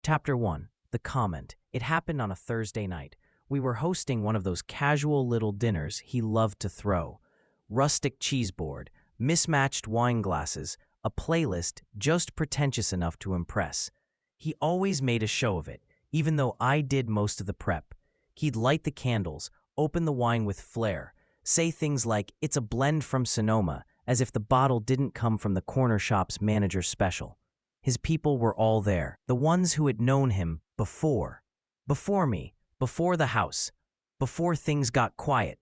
Chapter 1. The Comment. It happened on a Thursday night. We were hosting one of those casual little dinners he loved to throw. Rustic cheese board, mismatched wine glasses, a playlist just pretentious enough to impress. He always made a show of it, even though I did most of the prep. He'd light the candles, open the wine with flair, say things like, "It's a blend from Sonoma," as if the bottle didn't come from the corner shop's manager special. His people were all there, the ones who had known him before. Before me, before the house, before things got quiet.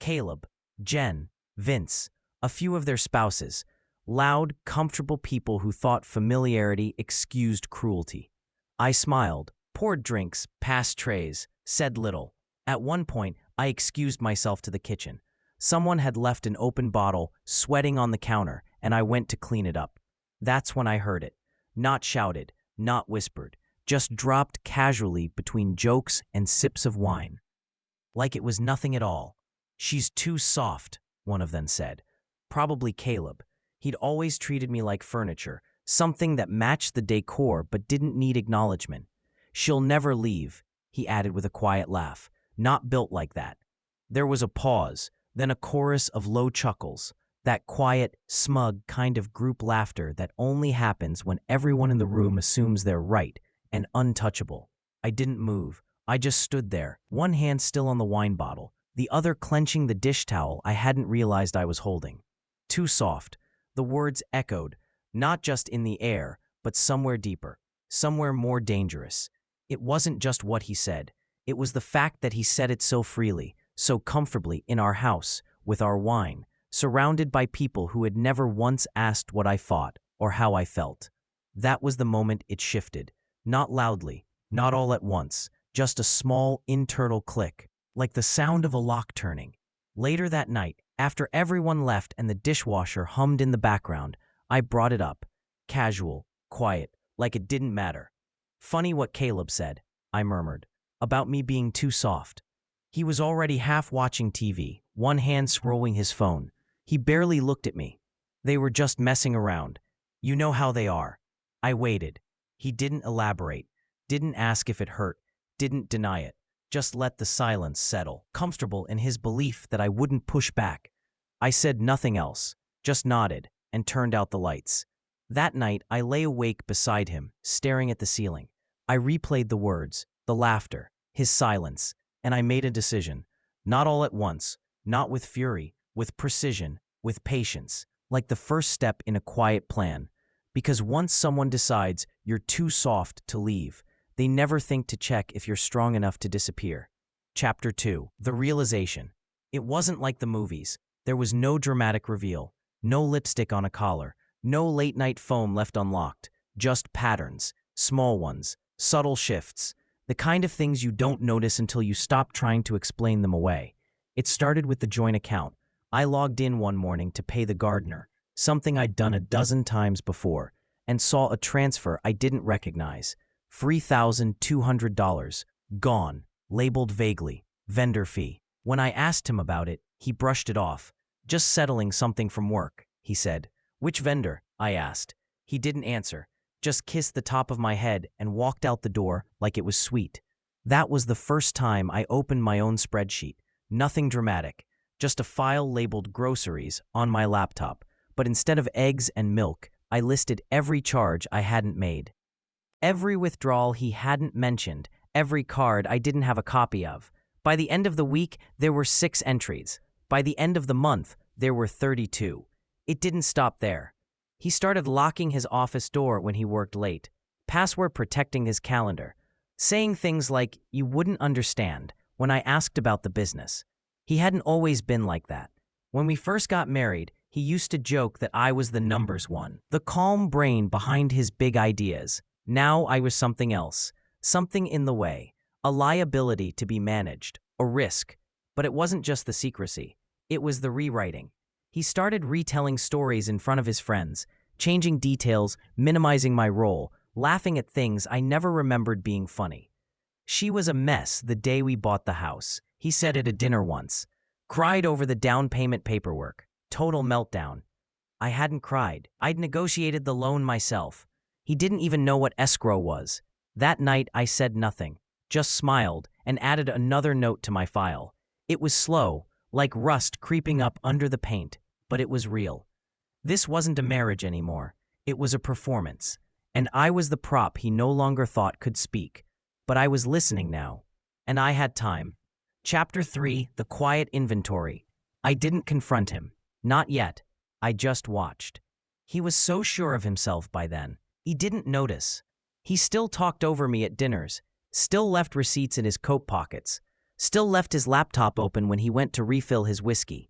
Caleb, Jen, Vince, a few of their spouses, loud, comfortable people who thought familiarity excused cruelty. I smiled, poured drinks, passed trays, said little. At one point, I excused myself to the kitchen. Someone had left an open bottle sweating on the counter, and I went to clean it up. That's when I heard it. Not shouted, not whispered, just dropped casually between jokes and sips of wine. Like it was nothing at all. "She's too soft," one of them said. Probably Caleb. He'd always treated me like furniture, something that matched the decor but didn't need acknowledgement. "She'll never leave," he added with a quiet laugh. "Not built like that." There was a pause, then a chorus of low chuckles, that quiet, smug kind of group laughter that only happens when everyone in the room assumes they're right and untouchable. I didn't move. I just stood there, one hand still on the wine bottle, the other clenching the dish towel I hadn't realized I was holding. Too soft. The words echoed, not just in the air, but somewhere deeper, somewhere more dangerous. It wasn't just what he said. It was the fact that he said it so freely, so comfortably in our house, with our wine, surrounded by people who had never once asked what I thought or how I felt. That was the moment it shifted. Not loudly, not all at once, just a small internal click, like the sound of a lock turning. Later that night, after everyone left and the dishwasher hummed in the background, I brought it up. Casual, quiet, like it didn't matter. "Funny what Caleb said," I murmured, "about me being too soft." He was already half watching TV, one hand scrolling his phone. He barely looked at me. "They were just messing around. You know how they are." I waited. He didn't elaborate, didn't ask if it hurt, didn't deny it. Just let the silence settle, comfortable in his belief that I wouldn't push back. I said nothing else, just nodded, and turned out the lights. That night, I lay awake beside him, staring at the ceiling. I replayed the words, the laughter, his silence, and I made a decision. Not all at once, not with fury, with precision, with patience, like the first step in a quiet plan. Because once someone decides you're too soft to leave, they never think to check if you're strong enough to disappear. Chapter 2. The Realization. It wasn't like the movies. There was no dramatic reveal, no lipstick on a collar, no late-night phone left unlocked, just patterns, small ones, subtle shifts, the kind of things you don't notice until you stop trying to explain them away. It started with the joint account. I logged in one morning to pay the gardener, something I'd done a dozen times before, and saw a transfer I didn't recognize. $3,200. Gone. Labeled vaguely. Vendor fee. When I asked him about it, he brushed it off. "Just settling something from work," he said. "Which vendor?" I asked. He didn't answer, just kissed the top of my head and walked out the door like it was sweet. That was the first time I opened my own spreadsheet. Nothing dramatic. Just a file labeled groceries on my laptop, but instead of eggs and milk, I listed every charge I hadn't made. Every withdrawal he hadn't mentioned, every card I didn't have a copy of. By the end of the week, there were 6 entries. By the end of the month, there were 32. It didn't stop there. He started locking his office door when he worked late, password protecting his calendar, saying things like, "You wouldn't understand," when I asked about the business. He hadn't always been like that. When we first got married, he used to joke that I was the numbers one, the calm brain behind his big ideas. Now I was something else, something in the way, a liability to be managed, a risk. But it wasn't just the secrecy. It was the rewriting. He started retelling stories in front of his friends, changing details, minimizing my role, laughing at things I never remembered being funny. "She was a mess the day we bought the house," he said at a dinner once. "Cried over the down payment paperwork. Total meltdown." I hadn't cried. I'd negotiated the loan myself. He didn't even know what escrow was. That night, I said nothing, just smiled and added another note to my file. It was slow, like rust creeping up under the paint, but it was real. This wasn't a marriage anymore. It was a performance. And I was the prop he no longer thought could speak. But I was listening now. And I had time. Chapter 3, The Quiet Inventory. I didn't confront him. Not yet. I just watched. He was so sure of himself by then. He didn't notice. He still talked over me at dinners, still left receipts in his coat pockets, still left his laptop open when he went to refill his whiskey.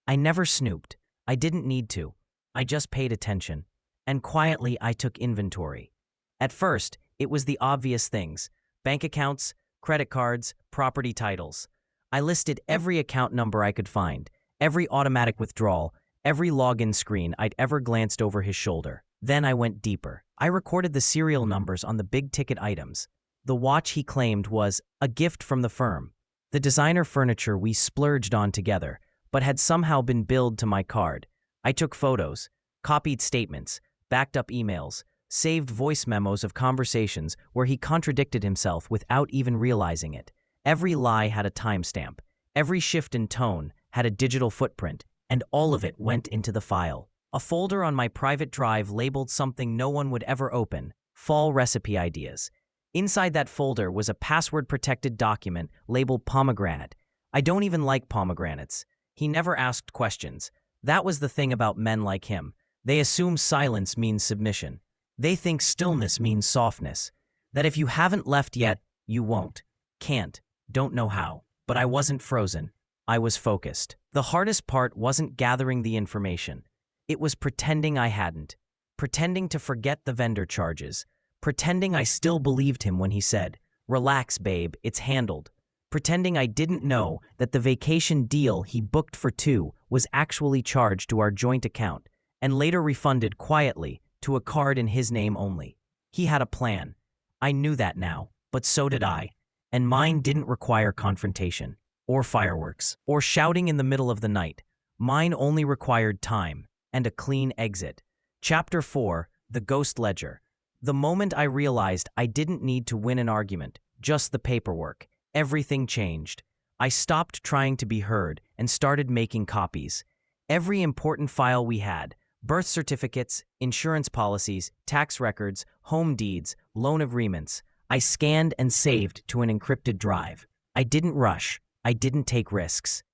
I never snooped. I didn't need to. I just paid attention. And quietly, I took inventory. At first, it was the obvious things: bank accounts, credit cards, property titles. I listed every account number I could find, every automatic withdrawal, every login screen I'd ever glanced over his shoulder. Then I went deeper. I recorded the serial numbers on the big-ticket items. The watch he claimed was a gift from the firm. The designer furniture we splurged on together, but had somehow been billed to my card. I took photos, copied statements, backed up emails, saved voice memos of conversations where he contradicted himself without even realizing it. Every lie had a timestamp. Every shift in tone had a digital footprint, and all of it went into the file. A folder on my private drive labeled something no one would ever open: fall recipe ideas. Inside that folder was a password-protected document labeled pomegranate. I don't even like pomegranates. He never asked questions. That was the thing about men like him. They assume silence means submission. They think stillness means softness. That if you haven't left yet, you won't. Can't. Don't know how. But I wasn't frozen. I was focused. The hardest part wasn't gathering the information. It was pretending I hadn't. Pretending to forget the vendor charges. Pretending I still believed him when he said, "Relax, babe, it's handled." Pretending I didn't know that the vacation deal he booked for two was actually charged to our joint account and later refunded quietly to a card in his name only. He had a plan. I knew that now, but so did I. And mine didn't require confrontation, or fireworks, or shouting in the middle of the night. Mine only required time and a clean exit. Chapter 4, The Ghost Ledger. The moment I realized I didn't need to win an argument, just the paperwork, everything changed. I stopped trying to be heard and started making copies. Every important file we had: birth certificates, insurance policies, tax records, home deeds, loan agreements, I scanned and saved to an encrypted drive. I didn't rush. I didn't take risks.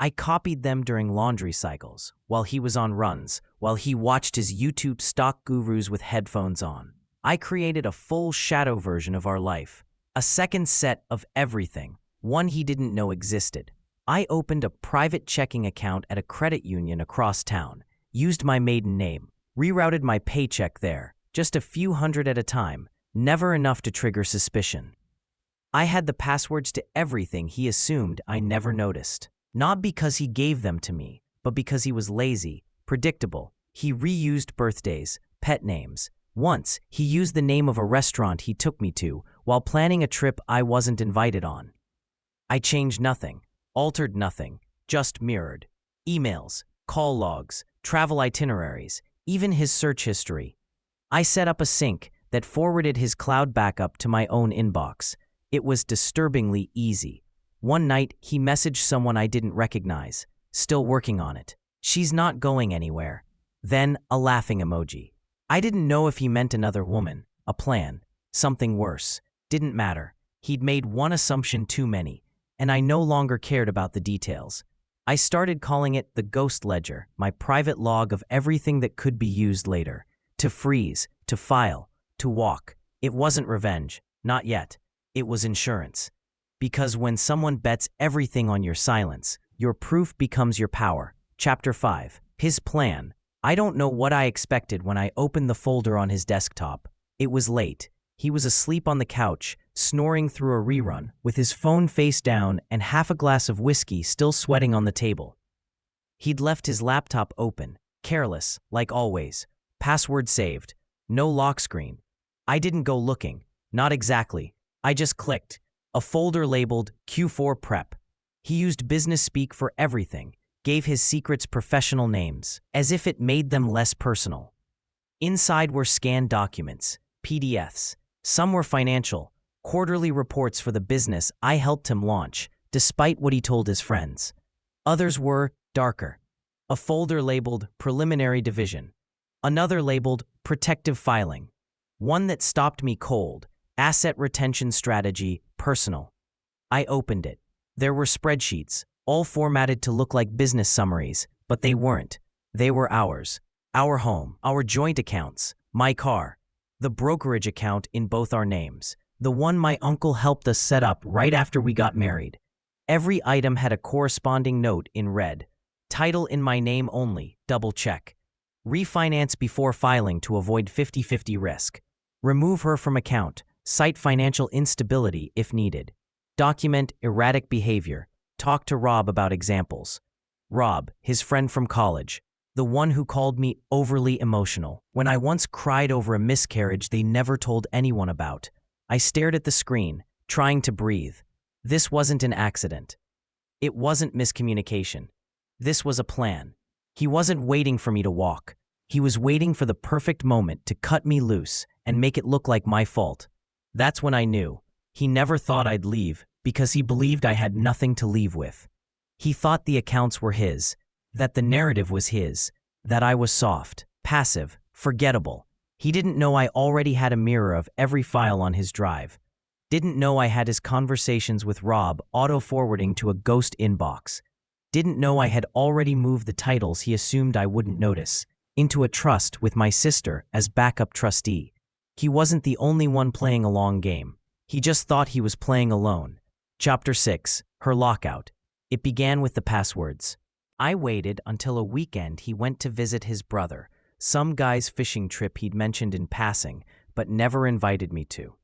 I copied them during laundry cycles, while he was on runs, while he watched his YouTube stock gurus with headphones on. I created a full shadow version of our life, a second set of everything, one he didn't know existed. I opened a private checking account at a credit union across town, used my maiden name, rerouted my paycheck there, just a few hundred at a time, never enough to trigger suspicion. I had the passwords to everything he assumed I never noticed. Not because he gave them to me, but because he was lazy, predictable. He reused birthdays, pet names. Once, he used the name of a restaurant he took me to while planning a trip I wasn't invited on. I changed nothing, altered nothing, just mirrored. Emails, call logs, travel itineraries, even his search history. I set up a sync that forwarded his cloud backup to my own inbox. It was disturbingly easy. One night, he messaged someone I didn't recognize. Still working on it. She's not going anywhere. Then, a laughing emoji. I didn't know if he meant another woman, a plan, something worse. Didn't matter. He'd made one assumption too many, and I no longer cared about the details. I started calling it the Ghost Ledger, my private log of everything that could be used later. To freeze, to file, to walk. It wasn't revenge. Not yet. It was insurance. Because when someone bets everything on your silence, your proof becomes your power. Chapter 5. His plan. I don't know what I expected when I opened the folder on his desktop. It was late. He was asleep on the couch, snoring through a rerun, with his phone face down and half a glass of whiskey still sweating on the table. He'd left his laptop open, careless, like always. Password saved. No lock screen. I didn't go looking. Not exactly. I just clicked. A folder labeled Q4 Prep. He used business speak for everything, gave his secrets professional names, as if it made them less personal. Inside were scanned documents, PDFs, Some were financial, quarterly reports for the business I helped him launch, despite what he told his friends. Others were darker. A folder labeled Preliminary Division. Another labeled Protective Filing. One that stopped me cold, Asset Retention Strategy, Personal. I opened it. There were spreadsheets, all formatted to look like business summaries, but they weren't. They were ours. Our home, our joint accounts, my car, the brokerage account in both our names, the one my uncle helped us set up right after we got married. Every item had a corresponding note in red. Title in my name only, double check. Refinance before filing to avoid 50-50 risk. Remove her from account, cite financial instability if needed. Document erratic behavior. Talk to Rob about examples. Rob, his friend from college, the one who called me overly emotional when I once cried over a miscarriage they never told anyone about. I stared at the screen, trying to breathe. This wasn't an accident. It wasn't miscommunication. This was a plan. He wasn't waiting for me to walk. He was waiting for the perfect moment to cut me loose and make it look like my fault. That's when I knew. He never thought I'd leave because he believed I had nothing to leave with. He thought the accounts were his, that the narrative was his, that I was soft, passive, forgettable. He didn't know I already had a mirror of every file on his drive. Didn't know I had his conversations with Rob auto-forwarding to a ghost inbox. Didn't know I had already moved the titles he assumed I wouldn't notice into a trust with my sister as backup trustee. He wasn't the only one playing a long game. He just thought he was playing alone. Chapter 6, Her Lockout. It began with the passwords. I waited until a weekend he went to visit his brother, some guy's fishing trip he'd mentioned in passing, but never invited me to.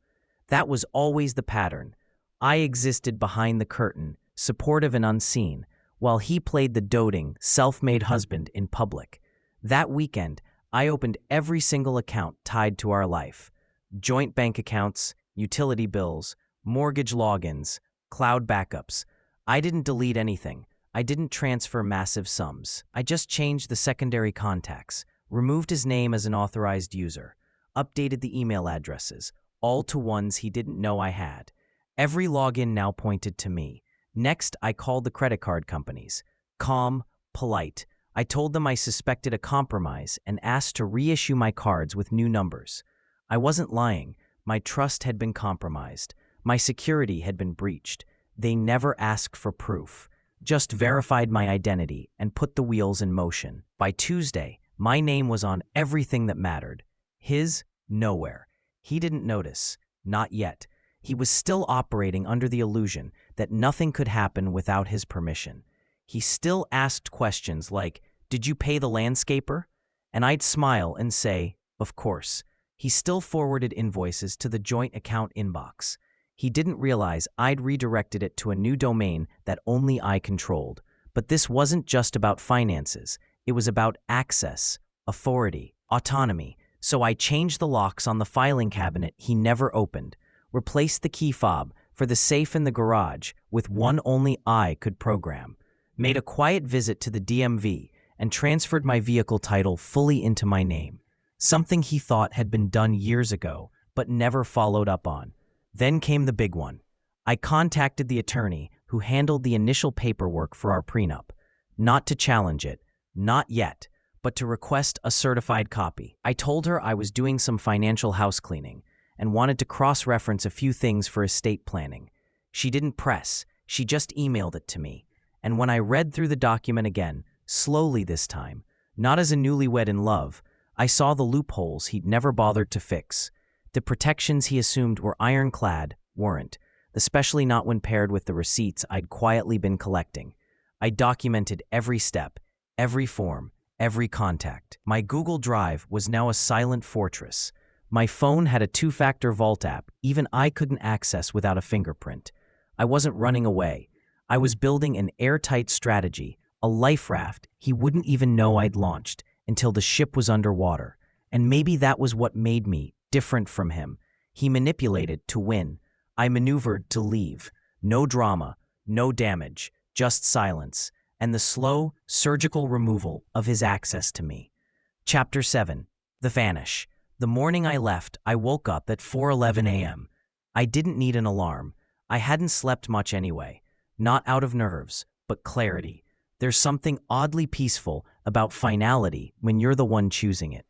That was always the pattern. I existed behind the curtain, supportive and unseen, while he played the doting, self-made husband in public. That weekend, I opened every single account tied to our life. Joint bank accounts, utility bills, mortgage logins, cloud backups. I didn't delete anything. I didn't transfer massive sums. I just changed the secondary contacts, removed his name as an authorized user, updated the email addresses, all to ones he didn't know I had. Every login now pointed to me. Next, I called the credit card companies. Calm, polite. I told them I suspected a compromise and asked to reissue my cards with new numbers. I wasn't lying. My trust had been compromised. My security had been breached. They never asked for proof, just verified my identity and put the wheels in motion. By Tuesday, my name was on everything that mattered. His, nowhere. He didn't notice. Not yet. He was still operating under the illusion that nothing could happen without his permission. He still asked questions like, "Did you pay the landscaper?" And I'd smile and say, "Of course." He still forwarded invoices to the joint account inbox. He didn't realize I'd redirected it to a new domain that only I controlled. But this wasn't just about finances. It was about access, authority, autonomy. So I changed the locks on the filing cabinet he never opened, replaced the key fob for the safe in the garage with one only I could program, made a quiet visit to the DMV, and transferred my vehicle title fully into my name, something he thought had been done years ago but never followed up on. Then came the big one. I contacted the attorney who handled the initial paperwork for our prenup, not to challenge it, not yet, but to request a certified copy. I told her I was doing some financial house cleaning and wanted to cross-reference a few things for estate planning. She didn't press, she just emailed it to me. And when I read through the document again, slowly this time, not as a newlywed in love, I saw the loopholes he'd never bothered to fix. The protections he assumed were ironclad weren't, especially not when paired with the receipts I'd quietly been collecting. I documented every step, every form, every contact. My Google Drive was now a silent fortress. My phone had a two-factor vault app even I couldn't access without a fingerprint. I wasn't running away. I was building an airtight strategy, a life raft he wouldn't even know I'd launched until the ship was underwater. And maybe that was what made me different from him. He manipulated to win. I maneuvered to leave. No drama, no damage, just silence, and the slow, surgical removal of his access to me. Chapter 7. The Vanish. The morning I left, I woke up at 4:11 a.m. I didn't need an alarm. I hadn't slept much anyway. Not out of nerves, but clarity. There's something oddly peaceful about finality when you're the one choosing it.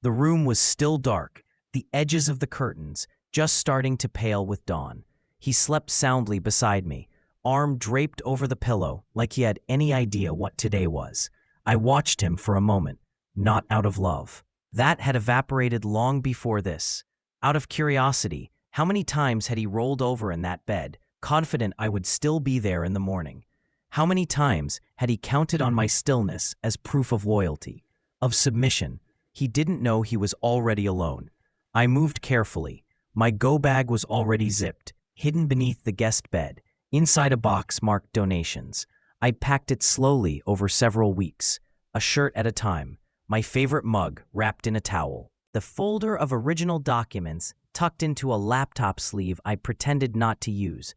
The room was still dark, the edges of the curtains just starting to pale with dawn. He slept soundly beside me, arm draped over the pillow like he had any idea what today was. I watched him for a moment, not out of love. That had evaporated long before this. Out of curiosity, how many times had he rolled over in that bed, confident I would still be there in the morning? How many times had he counted on my stillness as proof of loyalty, of submission? He didn't know he was already alone. I moved carefully. My go-bag was already zipped, hidden beneath the guest bed, inside a box marked donations. I packed it slowly over several weeks, a shirt at a time, my favorite mug wrapped in a towel, the folder of original documents tucked into a laptop sleeve I pretended not to use.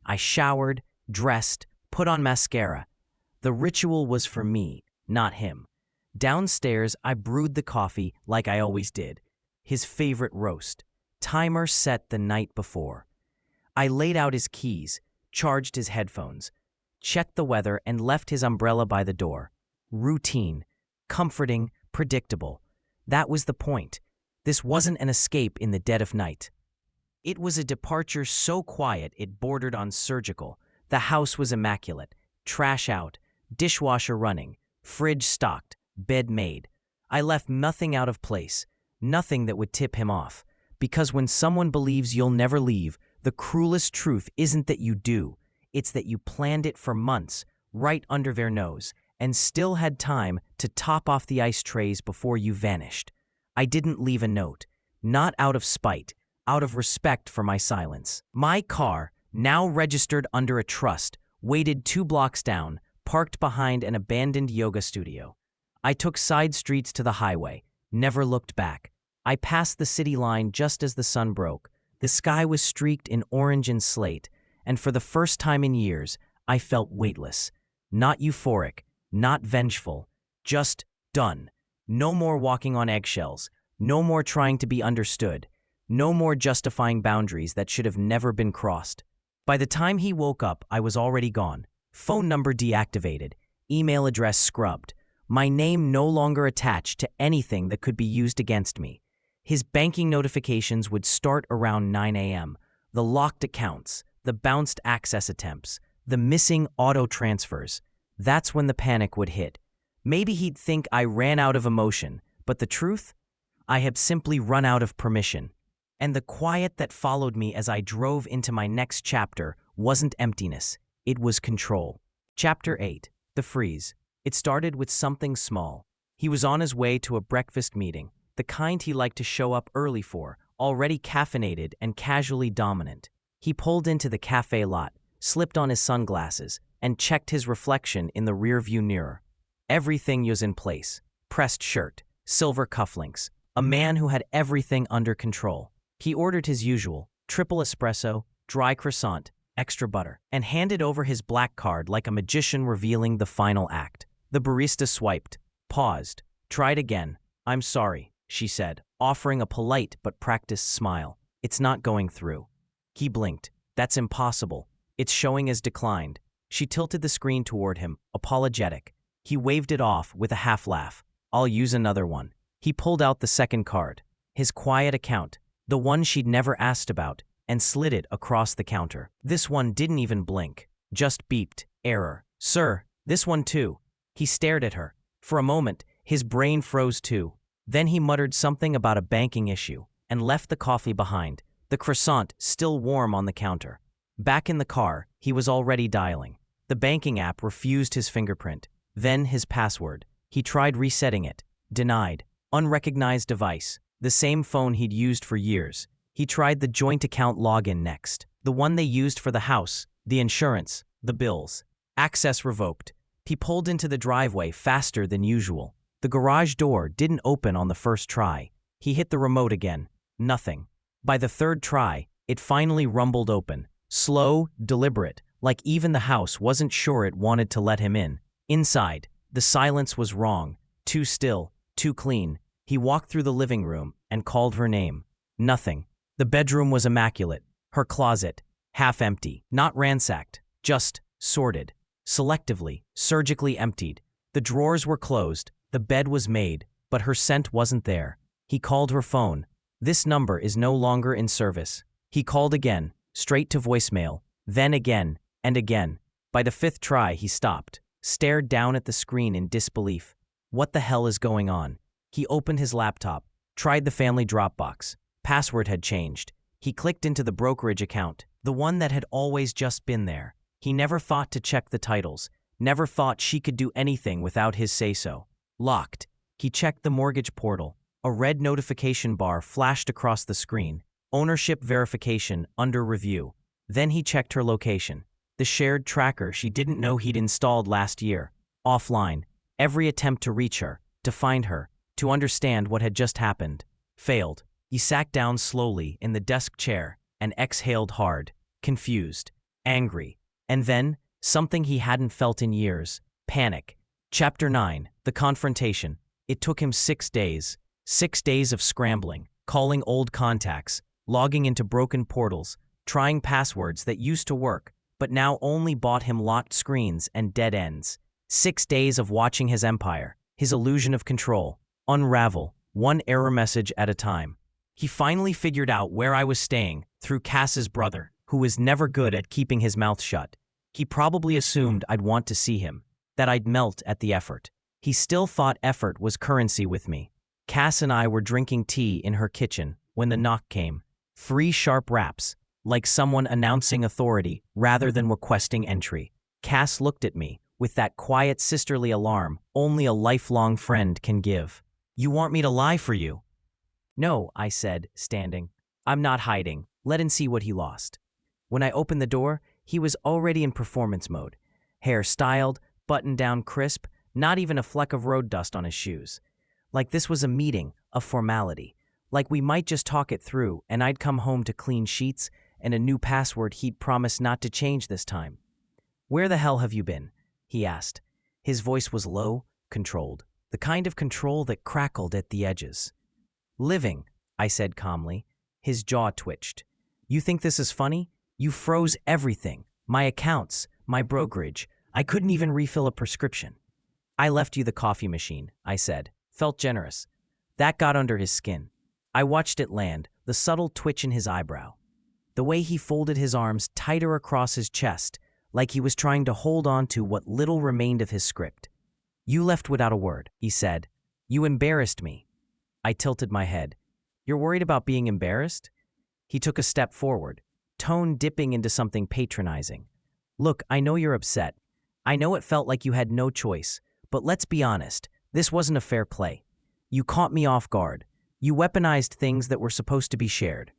I showered, dressed, put on mascara. The ritual was for me, not him. Downstairs, I brewed the coffee like I always did, his favorite roast. Timer set the night before. I laid out his keys, charged his headphones, checked the weather, and left his umbrella by the door. Routine, comforting, predictable. That was the point. This wasn't an escape in the dead of night. It was a departure so quiet it bordered on surgical. The house was immaculate, trash out, dishwasher running, fridge stocked, bed made. I left nothing out of place, nothing that would tip him off. Because when someone believes you'll never leave, the cruelest truth isn't that you do, it's that you planned it for months, right under their nose, and still had time to top off the ice trays before you vanished. I didn't leave a note, not out of spite, out of respect for my silence. My car, now registered under a trust, waited 2 blocks down, parked behind an abandoned yoga studio. I took side streets to the highway, never looked back. I passed the city line just as the sun broke. The sky was streaked in orange and slate, and for the first time in years, I felt weightless. Not euphoric, not vengeful, just done. No more walking on eggshells, no more trying to be understood, no more justifying boundaries that should have never been crossed. By the time he woke up, I was already gone. Phone number deactivated, email address scrubbed, my name no longer attached to anything that could be used against me. His banking notifications would start around 9 a.m. The locked accounts, the bounced access attempts, the missing auto transfers. That's when the panic would hit. Maybe he'd think I ran out of emotion, but the truth? I had simply run out of permission. And the quiet that followed me as I drove into my next chapter wasn't emptiness, it was control. Chapter 8. The Freeze. It started with something small. He was on his way to a breakfast meeting, the kind he liked to show up early for, already caffeinated and casually dominant. He pulled into the cafe lot, slipped on his sunglasses, and checked his reflection in the rearview mirror. Everything was in place. Pressed shirt, silver cufflinks, a man who had everything under control. He ordered his usual, triple espresso, dry croissant, extra butter, and handed over his black card like a magician revealing the final act. The barista swiped, paused, tried again. "I'm sorry," she said, offering a polite but practiced smile. "It's not going through." He blinked. "That's impossible. It's showing as declined." She tilted the screen toward him, apologetic. He waved it off with a half laugh. "I'll use another one." He pulled out the second card, his quiet account, the one she'd never asked about, and slid it across the counter. This one didn't even blink, just beeped. "Error. Sir, this one too." He stared at her. For a moment, his brain froze too. Then he muttered something about a banking issue and left the coffee behind, the croissant still warm on the counter. Back in the car, he was already dialing. The banking app refused his fingerprint, then his password. He tried resetting it. Denied. Unrecognized device. The same phone he'd used for years. He tried the joint account login next. The one they used for the house, the insurance, the bills. Access revoked. He pulled into the driveway faster than usual. The garage door didn't open on the first try. He hit the remote again. Nothing. By the third try, it finally rumbled open. Slow, deliberate, like even the house wasn't sure it wanted to let him in. Inside, the silence was wrong. Too still, too clean. He walked through the living room, and called her name. Nothing. The bedroom was immaculate. Her closet, half empty, not ransacked, just sorted, selectively, surgically emptied. The drawers were closed, the bed was made, but her scent wasn't there. He called her phone. This number is no longer in service. He called again, straight to voicemail, then again, and again. By the fifth try, he stopped, stared down at the screen in disbelief. What the hell is going on? He opened his laptop, tried the family Dropbox. Password had changed. He clicked into the brokerage account, the one that had always just been there. He never thought to check the titles, never thought she could do anything without his say-so. Locked. He checked the mortgage portal. A red notification bar flashed across the screen. Ownership verification under review. Then he checked her location. The shared tracker she didn't know he'd installed last year. Offline. Every attempt to reach her, to find her, to understand what had just happened, failed. He sat down slowly in the desk chair and exhaled hard, confused, angry. And then, something he hadn't felt in years, panic. Chapter 9, The Confrontation. It took him 6 days. 6 days of scrambling, calling old contacts, logging into broken portals, trying passwords that used to work, but now only bought him locked screens and dead ends. 6 days of watching his empire, his illusion of control, unravel, one error message at a time. He finally figured out where I was staying, through Cass's brother, who was never good at keeping his mouth shut. He probably assumed I'd want to see him, that I'd melt at the effort. He still thought effort was currency with me. Cass and I were drinking tea in her kitchen when the knock came. 3 sharp raps, like someone announcing authority rather than requesting entry. Cass looked at me with that quiet sisterly alarm only a lifelong friend can give. "You want me to lie for you?" "No," I said, standing. "I'm not hiding. Let him see what he lost." When I opened the door, he was already in performance mode. Hair styled, buttoned down crisp, not even a fleck of road dust on his shoes. Like this was a meeting, a formality. Like we might just talk it through and I'd come home to clean sheets and a new password he'd promised not to change this time. "Where the hell have you been?" he asked. His voice was low, controlled, the kind of control that crackled at the edges. "Living," I said calmly. His jaw twitched. "You think this is funny? You froze everything. My accounts, my brokerage. I couldn't even refill a prescription." "I left you the coffee machine," I said. Felt generous. That got under his skin. I watched it land, the subtle twitch in his eyebrow. The way he folded his arms tighter across his chest, like he was trying to hold on to what little remained of his script. "You left without a word," he said. "You embarrassed me." I tilted my head. "You're worried about being embarrassed?" He took a step forward, tone dipping into something patronizing. "Look, I know you're upset. I know it felt like you had no choice, but let's be honest, this wasn't a fair play. You caught me off guard. You weaponized things that were supposed to be shared."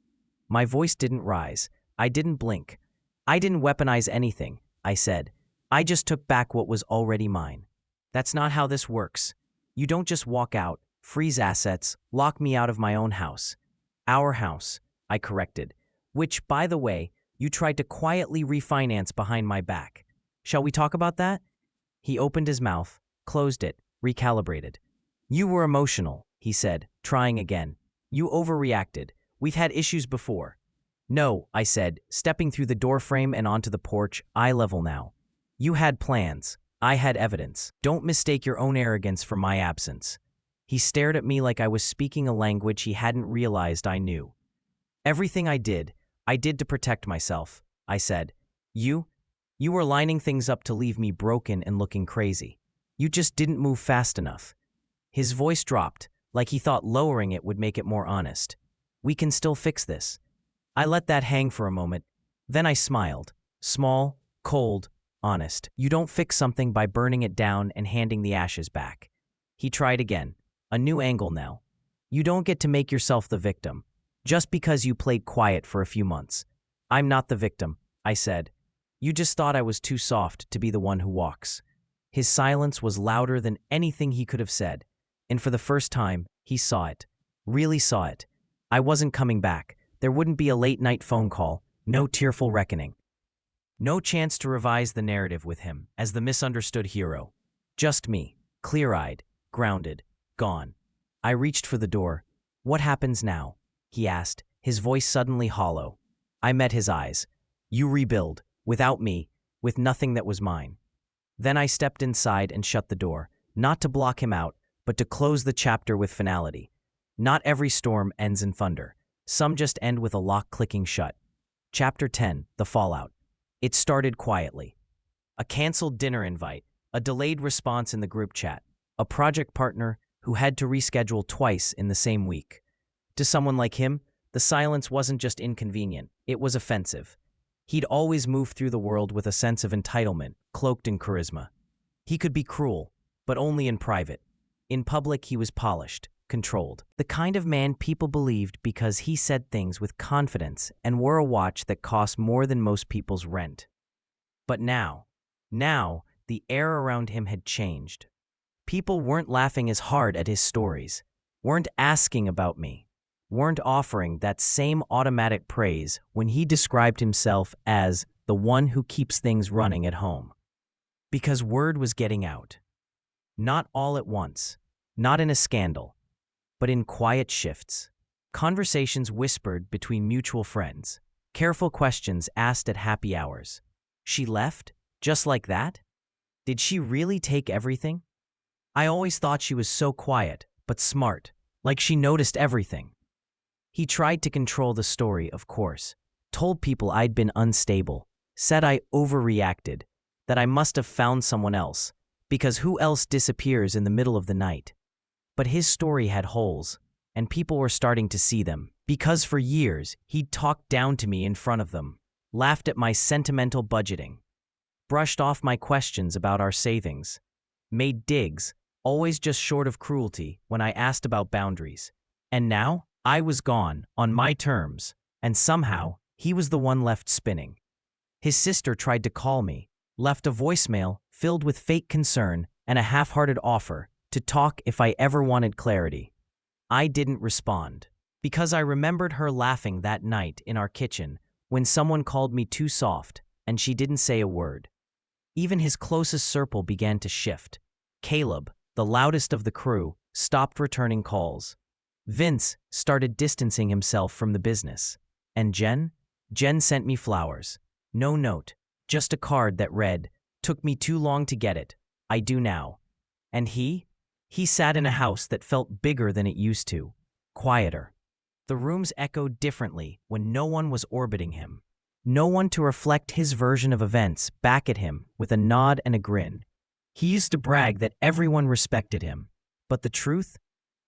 My voice didn't rise. I didn't blink. "I didn't weaponize anything," I said. "I just took back what was already mine. That's not how this works. You don't just walk out, freeze assets, lock me out of my own house." "Our house," I corrected, "which, by the way, you tried to quietly refinance behind my back. Shall we talk about that?" He opened his mouth, closed it, recalibrated. "You were emotional," he said, trying again. "You overreacted. We've had issues before." "No," I said, stepping through the doorframe and onto the porch, eye level now. "You had plans. I had evidence. Don't mistake your own arrogance for my absence." He stared at me like I was speaking a language he hadn't realized I knew. "Everything I did to protect myself," I said. You were lining things up to leave me broken and looking crazy. You just didn't move fast enough." His voice dropped, like he thought lowering it would make it more honest. "We can still fix this." I let that hang for a moment. Then I smiled. Small, cold, honest. "You don't fix something by burning it down and handing the ashes back." He tried again. A new angle now. "You don't get to make yourself the victim, just because you played quiet for a few months." "I'm not the victim," I said. "You just thought I was too soft to be the one who walks." His silence was louder than anything he could have said, and for the first time, he saw it. Really saw it. I wasn't coming back. There wouldn't be a late-night phone call, no tearful reckoning. No chance to revise the narrative with him as the misunderstood hero. Just me, clear-eyed, grounded, gone. I reached for the door. "What happens now?" he asked, his voice suddenly hollow. I met his eyes. "You rebuild, without me, with nothing that was mine." Then I stepped inside and shut the door, not to block him out, but to close the chapter with finality. Not every storm ends in thunder. Some just end with a lock clicking shut. Chapter 10, The Fallout. It started quietly. A canceled dinner invite, a delayed response in the group chat, a project partner who had to reschedule twice in the same week. To someone like him, the silence wasn't just inconvenient, it was offensive. He'd always moved through the world with a sense of entitlement, cloaked in charisma. He could be cruel, but only in private. In public, he was polished, controlled. The kind of man people believed because he said things with confidence and wore a watch that cost more than most people's rent. But now, the air around him had changed. People weren't laughing as hard at his stories, weren't asking about me, weren't offering that same automatic praise when he described himself as the one who keeps things running at home. Because word was getting out. Not all at once, not in a scandal, but in quiet shifts. Conversations whispered between mutual friends, careful questions asked at happy hours. She left? Just like that? Did she really take everything? I always thought she was so quiet, but smart, like she noticed everything. He tried to control the story, of course, told people I'd been unstable, said I overreacted, that I must have found someone else, because who else disappears in the middle of the night? But his story had holes, and people were starting to see them, because for years he'd talked down to me in front of them, laughed at my sentimental budgeting, brushed off my questions about our savings, made digs, always just short of cruelty, when I asked about boundaries. And now, I was gone, on my terms, and somehow, he was the one left spinning. His sister tried to call me, left a voicemail filled with fake concern and a half-hearted offer to talk if I ever wanted clarity. I didn't respond, because I remembered her laughing that night in our kitchen when someone called me too soft and she didn't say a word. Even his closest circle began to shift. Caleb, the loudest of the crew, stopped returning calls. Vince started distancing himself from the business. And Jen sent me flowers. No note, just a card that read, "Took me too long to get it. I do now." And he sat in a house that felt bigger than it used to, quieter. The rooms echoed differently when no one was orbiting him. No one to reflect his version of events back at him with a nod and a grin. He used to brag that everyone respected him. But the truth?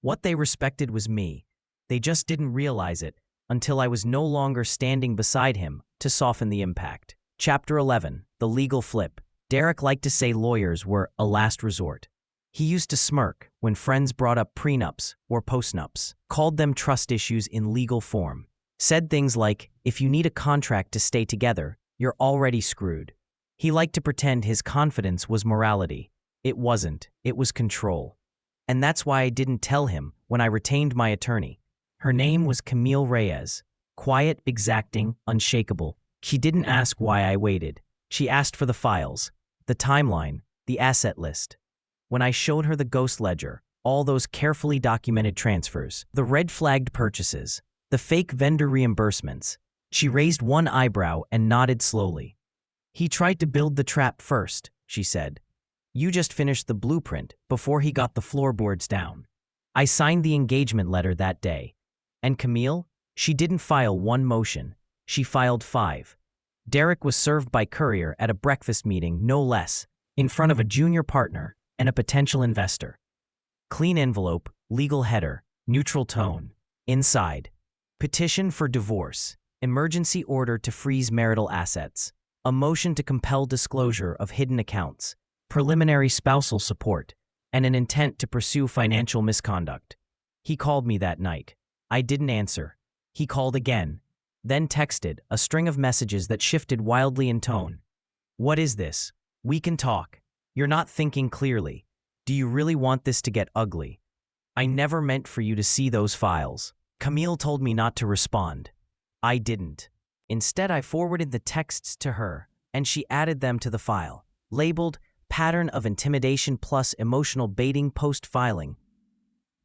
What they respected was me. They just didn't realize it until I was no longer standing beside him to soften the impact. Chapter 11, The Legal Flip. Derek liked to say lawyers were a last resort. He used to smirk when friends brought up prenups or postnups, called them trust issues in legal form, said things like, if you need a contract to stay together, you're already screwed. He liked to pretend his confidence was morality. It wasn't, it was control. And that's why I didn't tell him when I retained my attorney. Her name was Camille Reyes. Quiet, exacting, unshakable. She didn't ask why I waited. She asked for the files, the timeline, the asset list. When I showed her the ghost ledger, all those carefully documented transfers, the red-flagged purchases, the fake vendor reimbursements, she raised one eyebrow and nodded slowly. He tried to build the trap first, she said. You just finished the blueprint before he got the floorboards down. I signed the engagement letter that day. And Camille, she didn't file one motion. She filed 5. Derek was served by courier at a breakfast meeting, no less, in front of a junior partner and a potential investor. Clean envelope, legal header, neutral tone. Inside, petition for divorce, emergency order to freeze marital assets, a motion to compel disclosure of hidden accounts, preliminary spousal support, and an intent to pursue financial misconduct. He called me that night. I didn't answer. He called again, then texted a string of messages that shifted wildly in tone. What is this? We can talk. You're not thinking clearly. Do you really want this to get ugly? I never meant for you to see those files. Camille told me not to respond. I didn't. Instead, I forwarded the texts to her, and she added them to the file, labeled Pattern of Intimidation plus Emotional Baiting Post-Filing.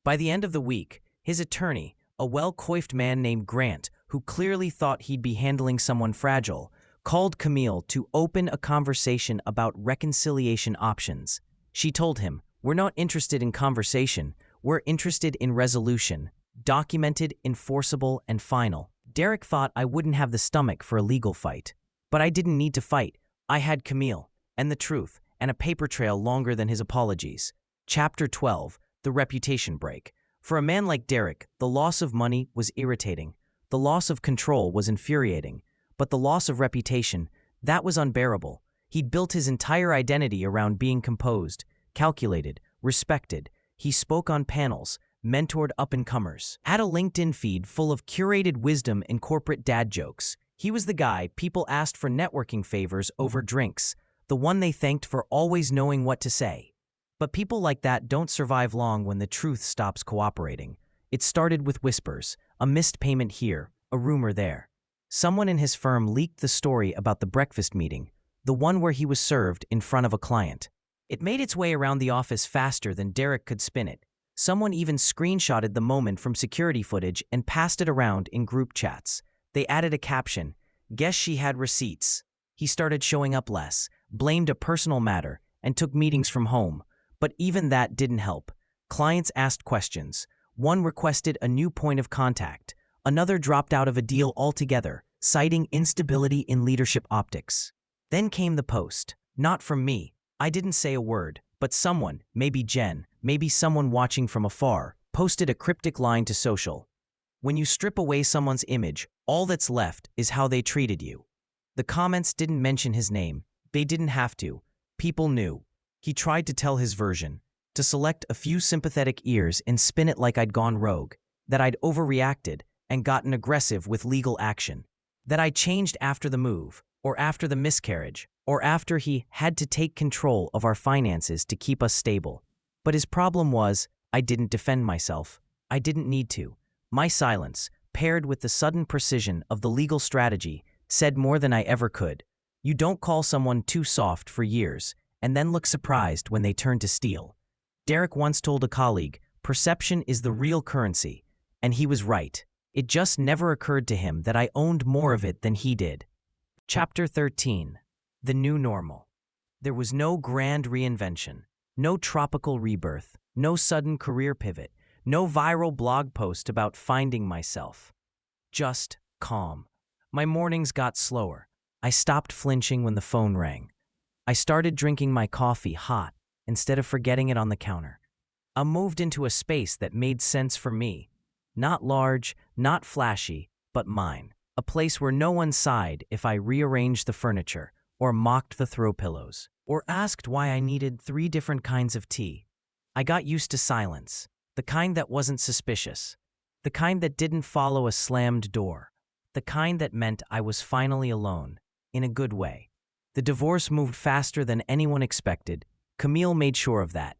By the end of the week, his attorney, A well-coiffed man named Grant, who clearly thought he'd be handling someone fragile, called Camille to open a conversation about reconciliation options. She told him, "We're not interested in conversation, we're interested in resolution, documented, enforceable, and final." Derek thought I wouldn't have the stomach for a legal fight. But I didn't need to fight. I had Camille, and the truth, and a paper trail longer than his apologies. Chapter 12, The Reputation Break. For a man like Derek, the loss of money was irritating. The loss of control was infuriating. But the loss of reputation, that was unbearable. He'd built his entire identity around being composed, calculated, respected. He spoke on panels, mentored up-and-comers, had a LinkedIn feed full of curated wisdom and corporate dad jokes. He was the guy people asked for networking favors over drinks, the one they thanked for always knowing what to say. But people like that don't survive long when the truth stops cooperating. It started with whispers, a missed payment here, a rumor there. Someone in his firm leaked the story about the breakfast meeting, the one where he was served in front of a client. It made its way around the office faster than Derek could spin it. Someone even screenshotted the moment from security footage and passed it around in group chats. They added a caption, "Guess she had receipts." He started showing up less, blamed a personal matter, and took meetings from home. But even that didn't help. Clients asked questions. One requested a new point of contact. Another dropped out of a deal altogether, citing instability in leadership optics. Then came the post. Not from me. I didn't say a word, but someone, maybe Jen, maybe someone watching from afar, posted a cryptic line to social. When you strip away someone's image, all that's left is how they treated you. The comments didn't mention his name. They didn't have to. People knew. He tried to tell his version, to select a few sympathetic ears and spin it like I'd gone rogue, that I'd overreacted and gotten aggressive with legal action, that I changed after the move, or after the miscarriage, or after he had to take control of our finances to keep us stable. But his problem was, I didn't defend myself. I didn't need to. My silence, paired with the sudden precision of the legal strategy, said more than I ever could. You don't call someone too soft for years, and then look surprised when they turn to steel. Derek once told a colleague, "Perception is the real currency," and he was right. It just never occurred to him that I owned more of it than he did. Chapter 13. The New Normal. There was no grand reinvention, no tropical rebirth, no sudden career pivot, no viral blog post about finding myself. Just calm. My mornings got slower. I stopped flinching when the phone rang. I started drinking my coffee hot instead of forgetting it on the counter. I moved into a space that made sense for me. Not large, not flashy, but mine. A place where no one sighed if I rearranged the furniture, or mocked the throw pillows, or asked why I needed 3 different kinds of tea. I got used to silence, the kind that wasn't suspicious, the kind that didn't follow a slammed door, the kind that meant I was finally alone, in a good way. The divorce moved faster than anyone expected. Camille made sure of that.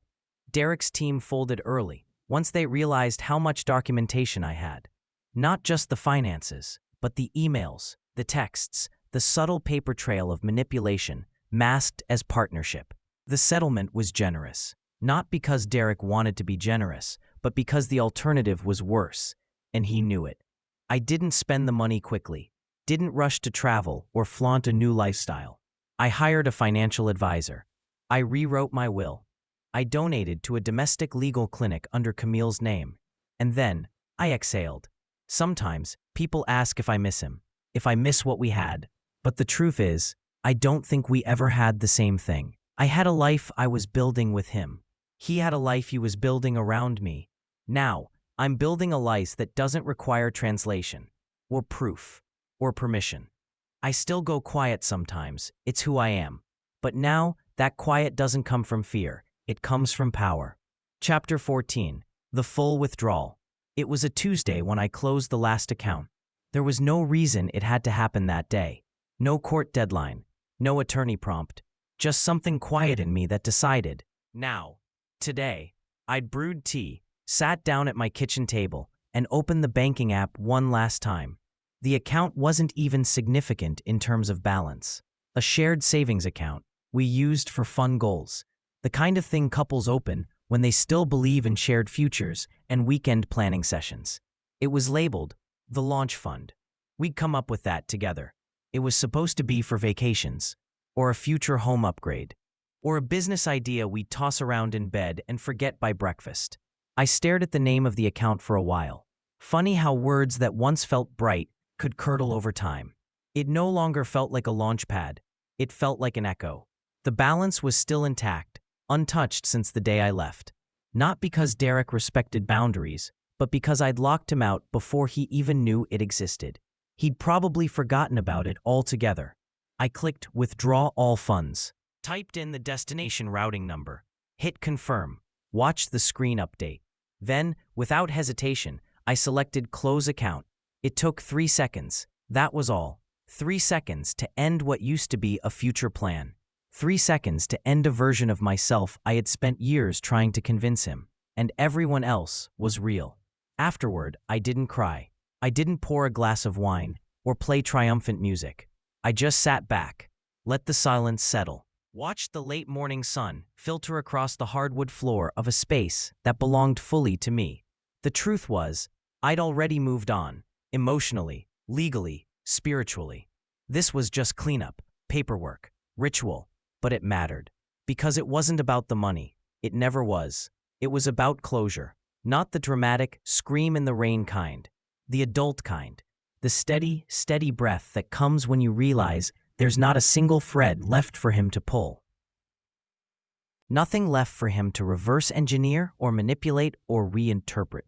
Derek's team folded early, once they realized how much documentation I had. Not just the finances, but the emails, the texts, the subtle paper trail of manipulation, masked as partnership. The settlement was generous, not because Derek wanted to be generous, but because the alternative was worse, and he knew it. I didn't spend the money quickly, didn't rush to travel or flaunt a new lifestyle. I hired a financial advisor. I rewrote my will. I donated to a domestic legal clinic under Camille's name. And then, I exhaled. Sometimes, people ask if I miss him, if I miss what we had. But the truth is, I don't think we ever had the same thing. I had a life I was building with him. He had a life he was building around me. Now, I'm building a life that doesn't require translation, or proof, or permission. I still go quiet sometimes, it's who I am. But now, that quiet doesn't come from fear, it comes from power. Chapter 14. The Full Withdrawal. It was a Tuesday when I closed the last account. There was no reason it had to happen that day. No court deadline, no attorney prompt, just something quiet in me that decided. Now, today, I'd brewed tea, sat down at my kitchen table, and opened the banking app one last time. The account wasn't even significant in terms of balance. A shared savings account we used for fun goals. The kind of thing couples open when they still believe in shared futures and weekend planning sessions. It was labeled the launch fund. We'd come up with that together. It was supposed to be for vacations, or a future home upgrade, or a business idea we'd toss around in bed and forget by breakfast. I stared at the name of the account for a while. Funny how words that once felt bright could curdle over time. It no longer felt like a launch pad. It felt like an echo. The balance was still intact, untouched since the day I left. Not because Derek respected boundaries, but because I'd locked him out before he even knew it existed. He'd probably forgotten about it altogether. I clicked Withdraw All Funds, typed in the destination routing number, hit Confirm, watched the screen update. Then, without hesitation, I selected Close Account. It took 3 seconds. That was all. 3 seconds to end what used to be a future plan. 3 seconds to end a version of myself I had spent years trying to convince him, and everyone else was real. Afterward, I didn't cry. I didn't pour a glass of wine or play triumphant music. I just sat back, let the silence settle, watched the late morning sun filter across the hardwood floor of a space that belonged fully to me. The truth was, I'd already moved on, emotionally, legally, spiritually. This was just cleanup, paperwork, ritual, but it mattered. Because it wasn't about the money. It never was. It was about closure. Not the dramatic, scream-in-the-rain kind. The adult kind. The steady, steady breath that comes when you realize there's not a single thread left for him to pull. Nothing left for him to reverse engineer or manipulate or reinterpret.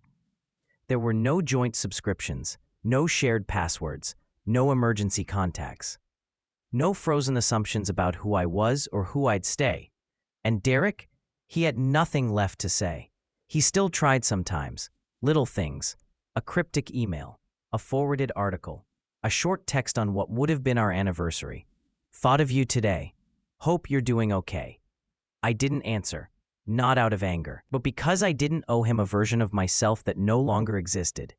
There were no joint subscriptions, no shared passwords, no emergency contacts. No frozen assumptions about who I was or who I'd stay. And Derek, he had nothing left to say. He still tried sometimes. Little things. A cryptic email. A forwarded article. A short text on what would have been our anniversary. Thought of you today. Hope you're doing okay. I didn't answer. Not out of anger, but because I didn't owe him a version of myself that no longer existed.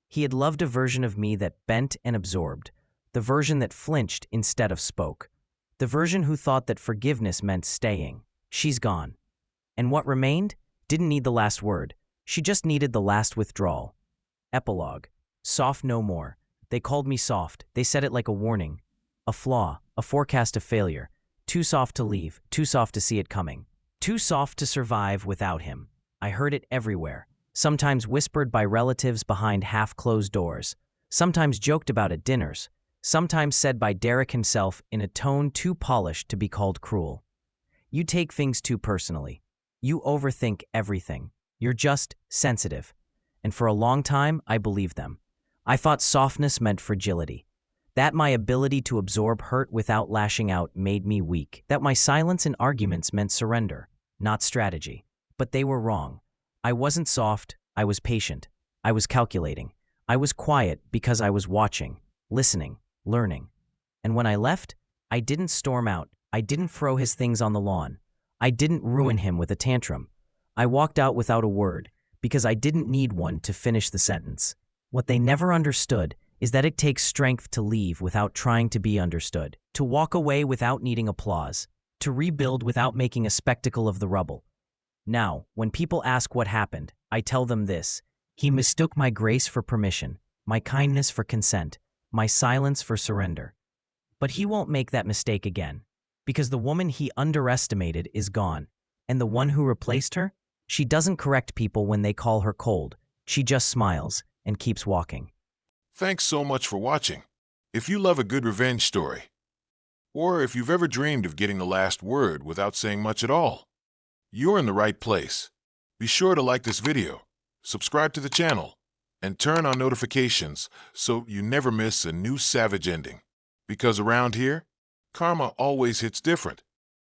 He had loved a version of me that bent and absorbed. The version that flinched instead of spoke. The version who thought that forgiveness meant staying. She's gone. And what remained? Didn't need the last word. She just needed the last withdrawal. Epilogue. Soft no more. They called me soft. They said it like a warning. A flaw. A forecast of failure. Too soft to leave. Too soft to see it coming. Too soft to survive without him. I heard it everywhere. Sometimes whispered by relatives behind half-closed doors. Sometimes joked about at dinners. Sometimes said by Derek himself in a tone too polished to be called cruel. You take things too personally. You overthink everything. You're just sensitive. And for a long time, I believed them. I thought softness meant fragility. That my ability to absorb hurt without lashing out made me weak. That my silence in arguments meant surrender, not strategy. But they were wrong. I wasn't soft. I was patient. I was calculating. I was quiet because I was watching, listening, learning. And when I left, I didn't storm out. I didn't throw his things on the lawn. I didn't ruin him with a tantrum. I walked out without a word because I didn't need one to finish the sentence. What they never understood is that it takes strength to leave without trying to be understood, to walk away without needing applause, to rebuild without making a spectacle of the rubble. Now, when people ask what happened, I tell them this. He mistook my grace for permission, my kindness for consent, my silence for surrender. But he won't make that mistake again, because the woman he underestimated is gone, and the one who replaced her, she doesn't correct people when they call her cold. She just smiles and keeps walking. Thanks so much for watching. If you love a good revenge story, or if you've ever dreamed of getting the last word without saying much at all, you're in the right place. Be sure to like this video, subscribe to the channel, and turn on notifications so you never miss a new savage ending. Because around here, karma always hits different.